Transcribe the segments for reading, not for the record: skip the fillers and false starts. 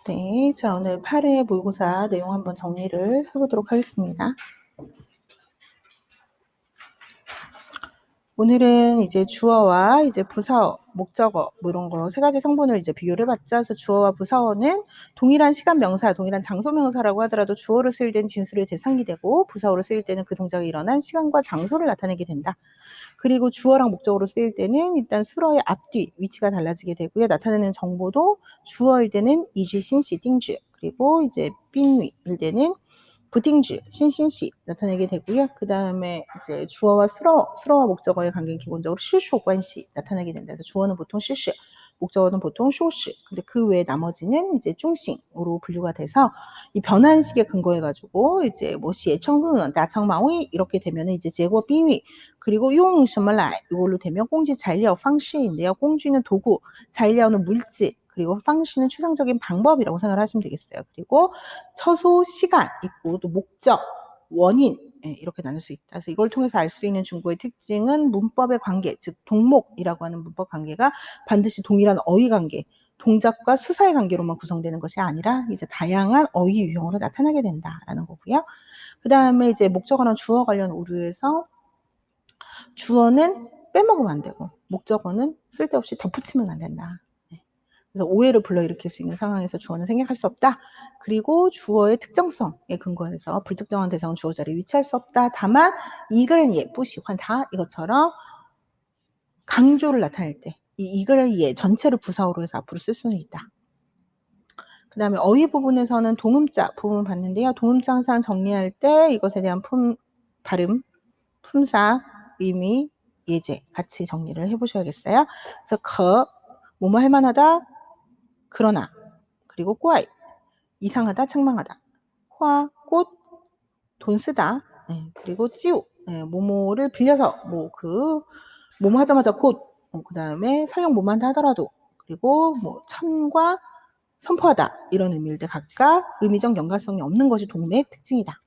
네, 자 오늘 8회 모의고사 내용 한번 정리를 해보도록 하겠습니다. 오늘은 이제 주어와 이제 부사어, 목적어 뭐 이런 거 세 가지 성분을 이제 비교를 해봤죠. 그래서 주어와 부사어는 동일한 시간 명사, 동일한 장소 명사라고 하더라도 주어로 쓰일 때는 진술의 대상이 되고 부사어로 쓰일 때는 그 동작이 일어난 시간과 장소를 나타내게 된다. 그리고 주어랑 목적어로 쓰일 때는 일단 수어의 앞뒤 위치가 달라지게 되고요. 나타내는 정보도 주어일 때는 이지, 신시, 띵지, 그리고 이제 宾语일 때는 부팅지, 신신시 나타내게 되고요. 그 다음에 이제 주어와 수어와 목적어의 관계는 기본적으로 실수 관시 나타나게 된다. 그래서 주어는 보통 실시, 목적어는 보통 쇼시. 근데 그 외에 나머지는 이제 중싱으로 분류가 돼서 이 변환식에 근거해가지고 이제 뭐 시의 청구는 다청마위 이렇게 되면은 이제 제고 빙위 그리고 용什么来 이걸로 되면 공지材料 방식인데요. 공지는 도구,材料는 물질, 그리고 방식은 추상적인 방법이라고 생각을 하시면 되겠어요. 그리고 처소, 시간 있고 또 목적, 원인 이렇게 나눌 수 있다. 그래서 이걸 통해서 알 수 있는 중국어의 특징은 문법의 관계, 즉 동목이라고 하는 문법 관계가 반드시 동일한 어휘 관계, 동작과 수사의 관계로만 구성되는 것이 아니라 이제 다양한 어휘 유형으로 나타나게 된다라는 거고요. 그 다음에 이제 목적어랑 주어 관련 오류에서 주어는 빼먹으면 안 되고 목적어는 쓸데없이 덧붙이면 안 된다. 그래서 오해를 불러일으킬 수 있는 상황에서 주어는 생략할 수 없다. 그리고 주어의 특정성에 근거해서 불특정한 대상은 주어 자리에 위치할 수 없다. 다만 이글은 예, 뿌시, 환다 이것처럼 강조를 나타낼 때 이 이글은 예 전체를 부사어로 해서 앞으로 쓸 수는 있다. 그 다음에 어휘 부분에서는 동음자 부분 봤는데요. 동음자 항상 정리할 때 이것에 대한 발음, 품사, 의미, 예제 같이 정리를 해보셔야겠어요. 그래서 뭐뭐 할 만하다, 그러나, 그리고 꽈이, 이상하다, 책망하다, 화, 꽃, 돈 쓰다, 그리고 찌우, 뭐뭐를 빌려서 뭐뭐 하자마자 곧, 그 다음에 설령 뭐만 하더라도, 그리고 뭐 참과 선포하다 이런 의미일 때 각각 의미적 연관성이 없는 것이 동음의 특징이다.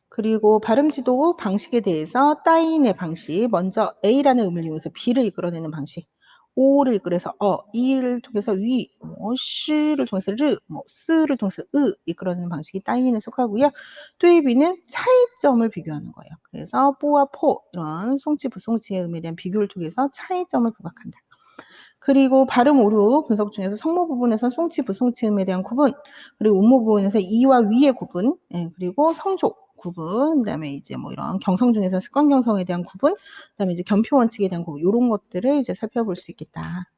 그리고 발음 지도 방식에 대해서 따인의 방식, 먼저 A라는 음을 이용해서 B를 이끌어내는 방식, O를 이끌어서 E를 통해서 위, 시를 통해서 르, 스를 통해서 이끌어내는 방식이 따인에 속하고요. 뚜이비는 차이점을 비교하는 거예요. 그래서 뽀와 포 이런 송치, 부송치의 음에 대한 비교를 통해서 차이점을 부각한다. 그리고 발음 오류 분석 중에서 성모 부분에서 송치, 부송치 음에 대한 구분, 그리고 음모 부분에서 이와 위의 구분, 그리고 성조 구분, 그다음에 이제 뭐 이런 경성 중에서 습관 경성에 대한 구분, 그다음에 이제 견표 원칙에 대한 구분, 이런 것들을 이제 살펴볼 수 있겠다.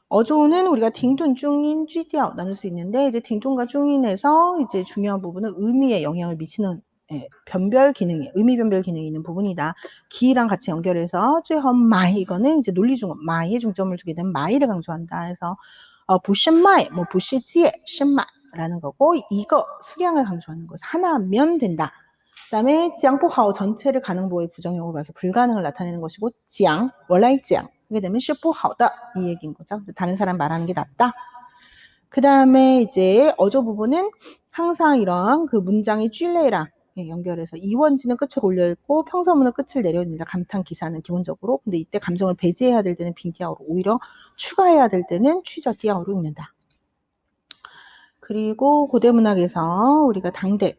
어조는 우리가 딩둔, 중인, 쥐디ao 나눌 수 있는데 이제 딩둔과 중인에서 이제 중요한 부분은 의미에 영향을 미치는 변별 기능이 의미 변별 기능이 있는 부분이다. 기랑 같이 연결해서 쯔헌 마이 이거는 이제 논리 중업 마이에 중점을 두게 되면 마이를 강조한다 해서 부신마이 뭐 부시지에 신마라는 거고 이거 수량을 강조하는 것 하나면 된다. 그다음에 지양포하오 전체를 가능보의 부정형으로 봐서 불가능을 나타내는 것이고 지양 원래 지양 하게 되면 是不好的 이 얘기인 거죠. 다른 사람 말하는 게 낫다. 그 다음에 이제 어조 부분은 항상 이런 그 문장이 쥐레랑 연결해서 이원지는 끝을 올려있고 평서문은 끝을 내려있는다. 감탄 기사는 기본적으로. 근데 이때 감정을 배제해야 될 때는 빈티아오로 오히려 추가해야 될 때는 취저티아오로 읽는다. 그리고 고대문학에서 우리가 당대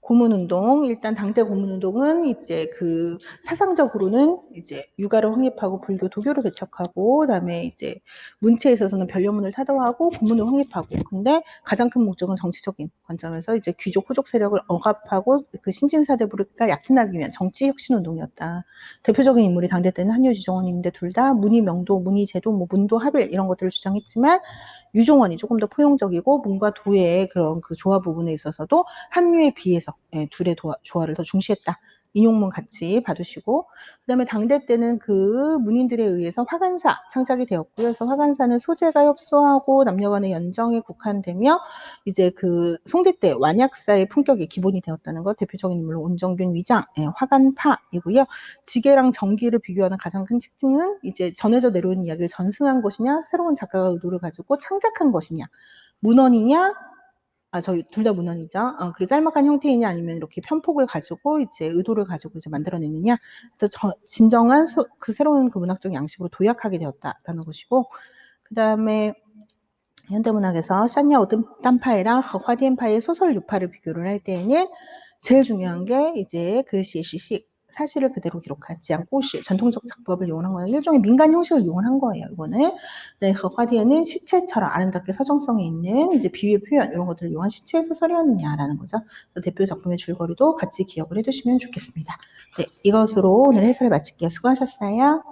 고문운동, 일단 당대 고문운동은 이제 그 사상적으로는 이제 유가를 확립하고 불교, 도교를 개척하고, 그다음에 이제 문체에 있어서는 변려문을 타도하고 고문을 확립하고, 근데 가장 큰 목적은 정치적인 관점에서 이제 귀족, 호족 세력을 억압하고 그 신진사대부가 약진하기 위한 정치 혁신 운동이었다. 대표적인 인물이 당대 때는 한유, 유정원인데 둘 다 문의 명도, 문의 제도, 뭐 문도 합일 이런 것들을 주장했지만 유종원이 조금 더 포용적이고 문과 도의 그런 그 조화 부분에 있어서도 한유에 비해서 둘의 조화를 더 중시했다. 인용문 같이 봐두시고 그다음에 당대 때는 그 문인들에 의해서 화관사 창작이 되었고요. 그래서 화관사는 소재가 협소하고 남녀간의 연정에 국한되며 이제 그 송대 때 완약사의 품격이 기본이 되었다는 것 대표적인 인물로 온정균 위장 화관파이고요. 지게랑 전기를 비교하는 가장 큰 특징은 이제 전해져 내려오는 이야기를 전승한 것이냐 새로운 작가가 의도를 가지고 창작한 것이냐 문헌이냐 저기 둘 다 문헌이죠. 그리고 짤막한 형태이냐 아니면 이렇게 편폭을 가지고 이제 의도를 가지고 이제 만들어내느냐. 그래서 진정한 그 새로운 그 문학적 양식으로 도약하게 되었다라는 것이고, 그다음에 현대문학에서 샤냐 오담파이랑 허화디엔파이의 소설 유파를 비교를 할 때에는 제일 중요한 게 이제 그 시시식, 사실을 그대로 기록하지 않고 전통적 작법을 이용한 거예요. 일종의 민간 형식을 이용한 거예요, 이거는. 네, 허화디엔은 시체처럼 아름답게 서정성이 있는 이제 비유의 표현 이런 것들을 이용한 시체 소설이었느냐라는 거죠. 대표 작품의 줄거리도 같이 기억을 해두시면 좋겠습니다. 네, 이것으로 오늘 해설을 마칠게요. 수고하셨어요.